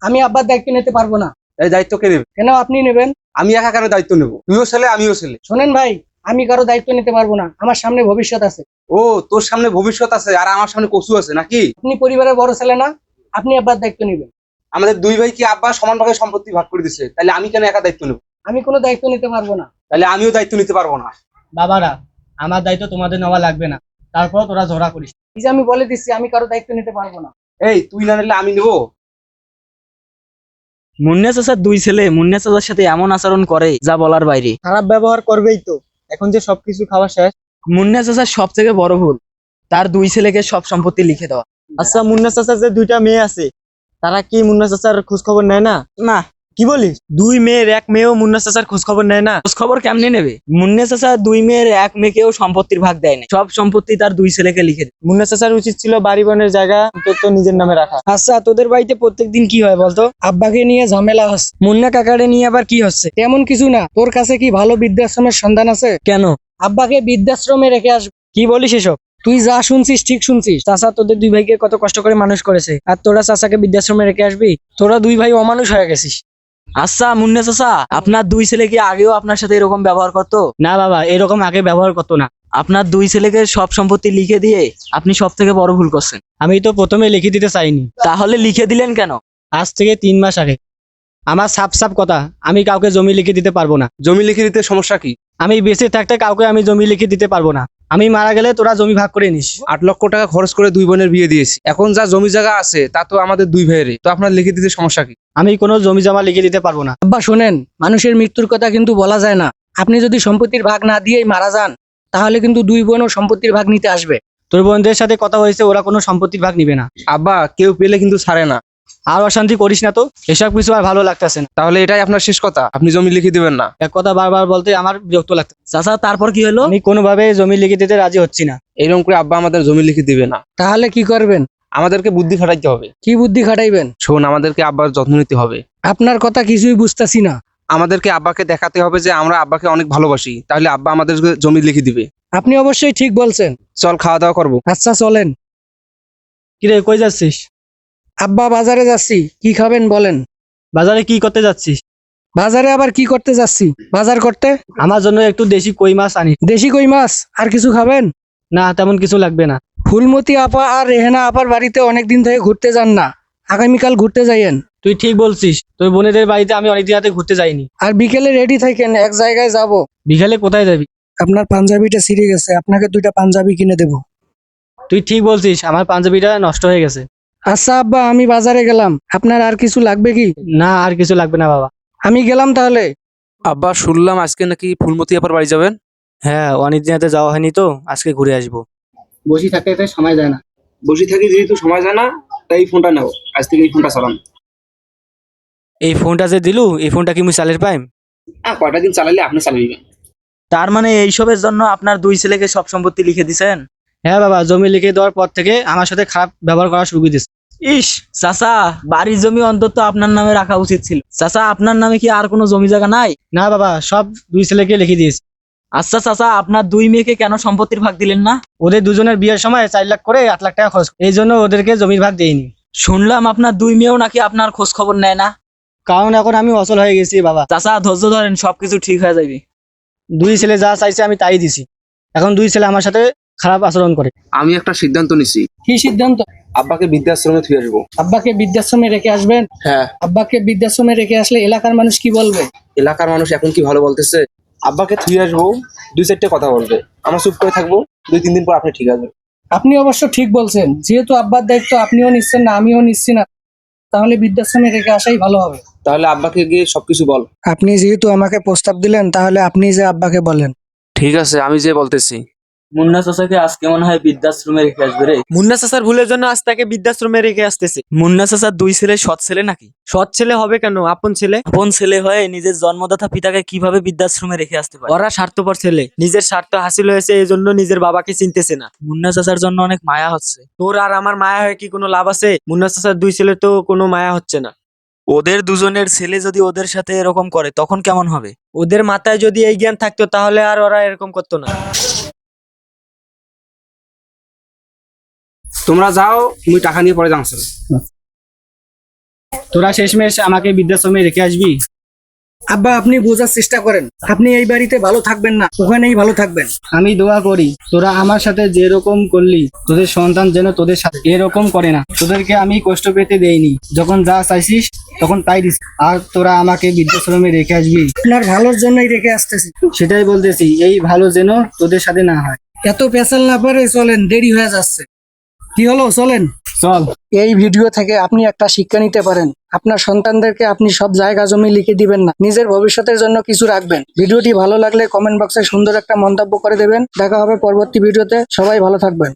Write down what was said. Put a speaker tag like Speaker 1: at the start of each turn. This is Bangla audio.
Speaker 1: আমি আব্বার দায়িত্ব নিতে পারবো না।
Speaker 2: এই দায়িত্ব কে নেবে?
Speaker 1: কেন আপনি নেবেন?
Speaker 2: আমি একা কেন দায়িত্ব নেবো? তুইও ছেলে আমিও ছেলে।
Speaker 1: শোনেন ভাই, আমি কারো দায়িত্ব নিতে পারবো না, আমার সামনে ভবিষ্যৎ আছে।
Speaker 2: ও, তোর সামনে ভবিষ্যৎ আছে আর আমার সামনে কচু আছে নাকি?
Speaker 1: আপনি পরিবারের বড় ছেলে না, আপনি আব্বার দায়িত্ব নেবেন।
Speaker 2: আমাদের দুই ভাই কি আব্বা সমান ভাগে সম্পত্তি ভাগ করে দিছে, তাহলে আমি কেন একা দায়িত্ব নেবো?
Speaker 1: আমি কোনো দায়িত্ব নিতে পারবো না।
Speaker 2: তাহলে আমিও দায়িত্ব নিতে পারবো না।
Speaker 3: বাবারা, আমার দায়িত্ব তোমাদের নেওয়া লাগবে না, তারপর তোরা ঝগড়া করিস।
Speaker 1: এই যে আমি বলে দিচ্ছি, আমি কারো দায়িত্ব নিতে পারবো না।
Speaker 2: এই তুই না নিলে আমি নেবো?
Speaker 4: মুন্না চাচার দুই ছেলে মুন্না চাচার সাথে এমন আচরণ করে যা বলার বাইরে।
Speaker 3: খারাপ ব্যবহার করবেই তো, এখন যে সবকিছু খাওয়া শেষ।
Speaker 4: মুন্না চাচার সব থেকে বড় ভুল তার দুই ছেলেকে সব সম্পত্তি লিখে দেওয়া।
Speaker 3: আচ্ছা, মুন্না চাচার যে দুইটা মেয়ে আছে, তারা কি মুন্না চাচার খোঁজ খবর নেয় না?
Speaker 4: না,
Speaker 3: কি বলিস? দুই মেয়ের এক মেয়েও মুন্না চাচার খোঁজ খবর নেয় না?
Speaker 4: খোঁজ খবর কেমনে নেবে? মুন্না চাচা দুই মেয়ের এক মেয়েকেও সম্পত্তির ভাগ দেয় না, সব সম্পত্তি তার দুই ছেলেকে লিখে দেয়।
Speaker 3: মুন্না চাচার উচিত ছিল বাড়ি বনের জায়গা অন্তত নিজের নামে রাখা।
Speaker 1: আচ্ছা, তোদের বাড়িতে প্রত্যেকদিন কি হয় বলতো? আব্বাকে নিয়ে ঝামেলা হচ্ছে, মুন্না কাকারে নিয়ে আবার কি হচ্ছে? তেমন কিছু না। তোর কাছে কি ভালো বৃদ্ধাশ্রমের সন্ধান আছে?
Speaker 4: কেন?
Speaker 1: আব্বাকে বৃদ্ধাশ্রমে রেখে আসবে।
Speaker 3: কি বলিস এসব?
Speaker 1: তুই যা শুনছিস ঠিক শুনছিস। চাচা তোদের দুই ভাইকে কত কষ্ট করে মানুষ করেছে, আর তোরা চাচাকে বৃদ্ধাশ্রমে রেখে আসবি? তোরা দুই ভাই অমানুষ হয়ে গেছিস।
Speaker 4: আচ্ছা মুন্না চাচা, আপনার দুই ছেলে কি আগেও আপনার সাথে এরকম ব্যবহার করতো?
Speaker 3: না বাবা, এরকম আগে ব্যবহার করতো না।
Speaker 4: আপনার দুই ছেলেকে সব সম্পত্তি লিখে দিয়ে আপনি সব থেকে বড় ভুল করছেন।
Speaker 3: আমি তো প্রথমে লিখে দিতে চাইনি।
Speaker 4: তাহলে লিখে দিলেন কেন?
Speaker 3: আজ থেকে 3 মাস আগে আমার সাপ সাপ কথা, আমি কাউকে জমি লিখে দিতে পারবো না।
Speaker 2: জমি লিখে দিতে সমস্যা কি?
Speaker 3: আমি বেঁচে থাকতে কাউকে আমি জমি লিখে দিতে পারবো না। আমি মারা গেলে তোরা জমি ভাগ করে নিস।
Speaker 2: 8 লক্ষ টাকা খরচ করে দুই বোনের বিয়ে দিয়েছি, এখন যা জমি জায়গা আছে তা তো আমাদের দুই ভাইয়েরই, তো আপনার লিখে দিতে সমস্যা কি?
Speaker 3: আমি কোনো জমি জমা লিখে দিতে পারবো না।
Speaker 1: আব্বা শোনেন, মানুষের মৃত্যুর কথা কিন্তু বলা যায় না। আপনি যদি সম্পত্তির ভাগ না দিয়েই মারা যান, তাহলে কিন্তু দুই বোনও সম্পত্তির ভাগ নিতে আসবে।
Speaker 3: তোর বোনদের সাথে কথা হয়েছে, ওরা কোনো সম্পত্তির ভাগ নিবে না।
Speaker 2: আব্বা কেউ পেলে কিন্তু ছাড়ে না।
Speaker 3: আর অশান্তি করিস না তো, এসব কিছু আর ভালো লাগতেছে না।
Speaker 2: তাহলে এটাই আপনার শেষ কথা, আপনি জমি লিখে দিবেন না?
Speaker 3: এক কথা বারবার বলতে আমার বিরক্ত লাগছে।
Speaker 4: চাচা তারপর কি হলো?
Speaker 3: আমি কোনোভাবে জমি লিখে দিতে রাজি হচ্ছি না।
Speaker 2: এইরকম করে আব্বা আমাদের জমি লিখে দিবে না।
Speaker 1: তাহলে কি করবেন?
Speaker 2: আমাদেরকে বুদ্ধি খাটাইতে হবে।
Speaker 1: কি বুদ্ধি খাটাইবেন?
Speaker 2: শোন, আমাদেরকে আব্বার যত্ন নিতে হবে।
Speaker 1: আপনার কথা কিছুই বুঝতাছি না।
Speaker 2: আমাদেরকে আব্বাকে দেখাতে হবে যে আমরা আব্বাকে অনেক ভালোবাসি, তাহলে আব্বা আমাদের জমি লিখে দিবে।
Speaker 1: আপনি অবশ্যই ঠিক বলছেন।
Speaker 2: চল খাওয়া দাওয়া করবো।
Speaker 1: আচ্ছা চলেন।
Speaker 3: কিরে, কই যাচ্ছিস?
Speaker 1: আব্বা বাজারে যাচ্ছি, কি খাবেন বলেন?
Speaker 3: বাজারে কি করতে যাচ্ছিস?
Speaker 1: বাজারে আবার কি করতে যাচ্ছি? বাজার করতে।
Speaker 3: আমার জন্য একটু দেশি কই মাছ আনিস।
Speaker 1: দেশি কই মাছ? আর কিছু খাবেন?
Speaker 3: না, তেমন কিছু লাগবে না।
Speaker 1: ফুলমতি আপা আর রেহেনা আপার বাড়িতে অনেকদিন থেকে ঘুরতে যান না, আগামীকাল ঘুরতে যাইয়েন।
Speaker 3: তুই ঠিক বলছিস, তোর বোনেদের বাড়িতে আমি অনেকদিন হাতে ঘুরতে যাইনি।
Speaker 1: আর বিকেলে রেডি থাকেন, এক জায়গায় যাব।
Speaker 3: বিকালে কোথায় যাবি?
Speaker 1: আপনার পাঞ্জাবিটা ছিঁড়ে গেছে, আপনাকে 2টা পাঞ্জাবি কিনে দেব।
Speaker 3: তুই ঠিক বলছিস, আমার পাঞ্জাবিটা নষ্ট হয়ে গেছে।
Speaker 1: আচ্ছা আব্বা, আমি বাজারে গেলাম। আপনার আর কিছু লাগবে কি?
Speaker 3: না, আর কিছু লাগবে না বাবা।
Speaker 1: আমি গেলাম তাহলে।
Speaker 2: আব্বা শুনলাম আজকে নাকি ফুলমতি আপার বাড়ি যাবেন।
Speaker 3: হ্যাঁ, অনেকদিন হাতে যাওয়া হয়নি তো, আজকে ঘুরে আসবো।
Speaker 1: বসে থাকতে সময় যায় না।
Speaker 2: বসে থাকি যেহেতু সময় যায় না, তাই এই ফোনটা নাও, আজ থেকে এই ফোনটা চালান।
Speaker 3: এই ফোনটা যে দিলু, এই ফোনটা কি মুই চালের পাইম?
Speaker 2: কয়টা দিন চালাইলে আপনি চালাইবেন।
Speaker 4: তার মানে এইসবের জন্য আপনার দুই ছেলেকে সব সম্পত্তি লিখে দিছেন?
Speaker 3: হ্যাঁ বাবা, জমি লিখে দেওয়ার পর থেকে আমার সাথে খারাপ ব্যবহার করা শুরু করে দিচ্ছে।
Speaker 4: ইস চাচা, বাড়ির জমি অন্তত আপনার নামে রাখা উচিত ছিল। চাচা আপনার নামে কি আর কোনো জমি জায়গা নাই?
Speaker 3: না বাবা, সব দুই ছেলেকে লিখে দিয়েছি।
Speaker 4: আচ্ছা চাচা, আপনার দুই মেয়েকে কেন সম্পত্তির ভাগ দিলেন না?
Speaker 3: ওদের দুজনের বিয়ের সময় 4 লাখ করে 8 লাখ টাকা খরচ, এই জন্য ওদেরকে জমির ভাগ দেয়নি।
Speaker 4: শুনলাম আপনার দুই মেয়েও নাকি আপনার খোঁজ খবর নেয় না।
Speaker 3: কারণ এখন আমি অচল হয়ে গেছি বাবা।
Speaker 4: চাচা ধৈর্য ধরেন, সবকিছু ঠিক হয়ে যাবে।
Speaker 3: দুই ছেলে যা চাইছে আমি তাই দিছি, এখন দুই ছেলে আমার সাথে খারাপ আচরণ করে।
Speaker 2: আমি একটা সিদ্ধান্ত নিছি,
Speaker 1: কি সিদ্ধান্ত?
Speaker 2: আব্বাকে বৃদ্ধাশ্রমে থুয়ে আসবো।
Speaker 1: আব্বাকে বৃদ্ধাশ্রমে রেখে আসবেন?
Speaker 2: হ্যাঁ।
Speaker 1: আব্বাকে বৃদ্ধাশ্রমে রেখে আসলে এলাকার মানুষ কি বলবে?
Speaker 2: এলাকার মানুষ এখন কি ভালো বলতেছে? আব্বাকে থুয়ে আসবো, 2-4টে কথা বলবে, আমরা চুপ করে থাকবো, 2-3 দিন পর আপনি ঠিক আছে।
Speaker 1: আপনি অবশ্য ঠিক বলছেন, যেহেতু আব্বার দায়িত্ব আপনিও নিচ্ছেন না আমিও নিচ্ছি না, তাহলে বৃদ্ধাশ্রমে রেখে আসাই ভালো হবে।
Speaker 2: তাহলে আব্বাকে গিয়ে সবকিছু বল।
Speaker 1: আপনি যেহেতু আমাকে প্রস্তাব দিলেন, তাহলে আপনি যে আব্বাকে বলেন।
Speaker 2: ঠিক আছে, আমি যে বলতেছি।
Speaker 4: মুন্না চাচাকে আজকে মনে হয় বৃদ্ধাশ্রমে রেখে আসবে রে।
Speaker 3: মুন্না চাচার ভুলের জন্য আজ তাকে বৃদ্ধাশ্রমে রেখে আসতেছে।
Speaker 4: মুন্না চাচার দুই ছেলে সৎ ছেলে নাকি?
Speaker 3: সৎ ছেলে হবে কেন, আপন ছেলে।
Speaker 4: আপন ছেলে হয়ে নিজের জন্মদাতা পিতাকে কিভাবে বৃদ্ধাশ্রমে রেখে আসতে পারে?
Speaker 3: ওরা স্বার্থপর ছেলে, নিজের স্বার্থ হাসিল হয়েছে, এই জন্য নিজের বাবাকে চিনতেছে না।
Speaker 4: মুন্না চাচার জন্য অনেক মায়া হচ্ছে।
Speaker 3: তোর আর আমার মায়া হয়ে কি কোনো লাভ আছে? মুন্না চাচার দুই ছেলে তো কোনো মায়া হচ্ছে না।
Speaker 4: ওদের দুজনের ছেলে যদি ওদের সাথে এরকম করে তখন কেমন হবে?
Speaker 3: ওদের মাথায় যদি এই জ্ঞান থাকতো তাহলে আর ওরা এরকম করতো না।
Speaker 2: তোমরা যাও, তুমি টাকা নিয়ে পরে যাচ্ছ।
Speaker 3: তোরা শেষমেশ আমাকে বৃদ্ধাশ্রমে রেখে আসবি?
Speaker 1: আব্বা আপনি বোঝার চেষ্টা করেন, আপনি এই বাড়িতে ভালো থাকবেন না, ওখানেই ভালো থাকবেন।
Speaker 3: আমি দোয়া করি তোরা আমার সাথে যেরকম করলি তোদের সন্তান যেন তোদের সাথে এরকম করে না। তোদেরকে আমি কষ্ট পেতে দেইনি, যখন যা চাইছিস তখন তাই দিস। আর তোরা আমাকে বৃদ্ধাশ্রমে রেখে আসবি,
Speaker 1: আপনার ভালোর জন্যই রেখে আসতেছি।
Speaker 3: সেটাই বলতেছি, এই ভালো যেন তোদের সাথে না হয়।
Speaker 1: এত পেছাল না পারে, চলেন, দেরি হয়ে যাচ্ছে। কি হলো, চলেন।
Speaker 3: চল।
Speaker 1: এই ভিডিও থেকে আপনি একটা শিক্ষা নিতে পারেন, আপনার সন্তানদেরকে আপনি সব জায়গা জমি লিখে দিবেন না, নিজের ভবিষ্যতের জন্য কিছু রাখবেন। ভিডিওটি ভালো লাগলে কমেন্ট বক্সে সুন্দর একটা মন্তব্য করে দেবেন। দেখা হবে পরবর্তী ভিডিওতে, সবাই ভালো থাকবেন।